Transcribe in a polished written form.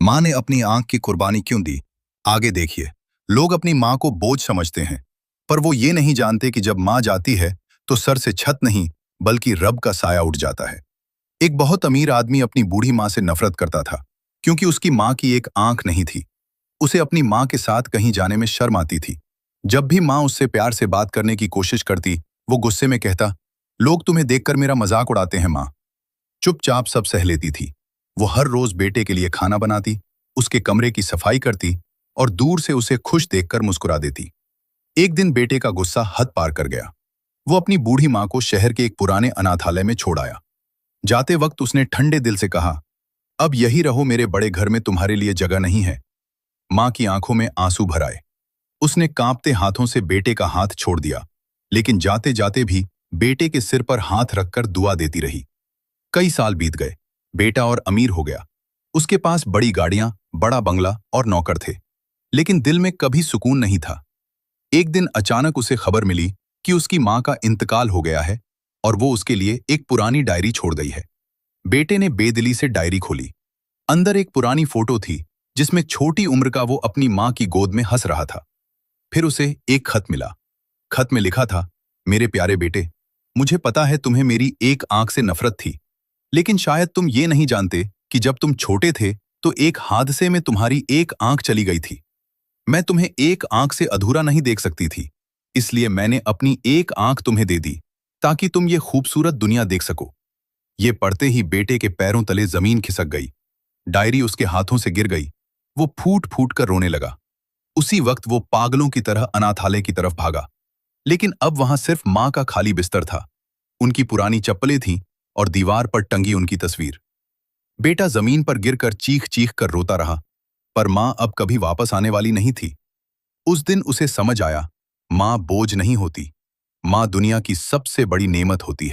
माँ ने अपनी आंख की कुर्बानी क्यों दी? आगे देखिए। लोग अपनी माँ को बोझ समझते हैं, पर वो ये नहीं जानते कि जब माँ जाती है तो सर से छत नहीं बल्कि रब का साया उठ जाता है। एक बहुत अमीर आदमी अपनी बूढ़ी माँ से नफरत करता था, क्योंकि उसकी माँ की एक आंख नहीं थी। उसे अपनी माँ के साथ कहीं जाने में शर्म आती थी। जब भी माँ उससे प्यार से बात करने की कोशिश करती, वो गुस्से में कहता, लोग तुम्हें देखकर मेरा मजाक उड़ाते हैं माँ। चुपचाप सब सह लेती थी। वो हर रोज बेटे के लिए खाना बनाती, उसके कमरे की सफाई करती और दूर से उसे खुश देखकर मुस्कुरा देती। एक दिन बेटे का गुस्सा हद पार कर गया। वो अपनी बूढ़ी माँ को शहर के एक पुराने अनाथालय में छोड़ आया। जाते वक्त उसने ठंडे दिल से कहा, अब यही रहो, मेरे बड़े घर में तुम्हारे लिए जगह नहीं है। माँ की आंखों में आंसू भर आए। उसने कांपते हाथों से बेटे का हाथ छोड़ दिया, लेकिन जाते जाते भी बेटे के सिर पर हाथ रखकर दुआ देती रही। कई साल बीत गए। बेटा और अमीर हो गया। उसके पास बड़ी गाड़ियां, बड़ा बंगला और नौकर थे, लेकिन दिल में कभी सुकून नहीं था। एक दिन अचानक उसे खबर मिली कि उसकी मां का इंतकाल हो गया है और वो उसके लिए एक पुरानी डायरी छोड़ गई है। बेटे ने बेदिली से डायरी खोली। अंदर एक पुरानी फोटो थी, जिसमें छोटी उम्र का वो अपनी मां की गोद में हंस रहा था। फिर उसे एक खत मिला। खत में लिखा था, मेरे प्यारे बेटे, मुझे पता है तुम्हें मेरी एक आंख से नफरत थी, लेकिन शायद तुम ये नहीं जानते कि जब तुम छोटे थे तो एक हादसे में तुम्हारी एक आंख चली गई थी। मैं तुम्हें एक आंख से अधूरा नहीं देख सकती थी, इसलिए मैंने अपनी एक आंख तुम्हें दे दी, ताकि तुम ये खूबसूरत दुनिया देख सको। ये पढ़ते ही बेटे के पैरों तले जमीन खिसक गई। डायरी उसके हाथों से गिर गई। वो फूट फूट कर रोने लगा। उसी वक्त वो पागलों की तरह अनाथालय की तरफ भागा, लेकिन अब वहां सिर्फ मां का खाली बिस्तर था। उनकी पुरानी चप्पलें थीं और दीवार पर टंगी उनकी तस्वीर। बेटा जमीन पर गिरकर चीख चीख कर रोता रहा, पर मां अब कभी वापस आने वाली नहीं थी। उस दिन उसे समझ आया, मां बोझ नहीं होती, मां दुनिया की सबसे बड़ी नेमत होती है।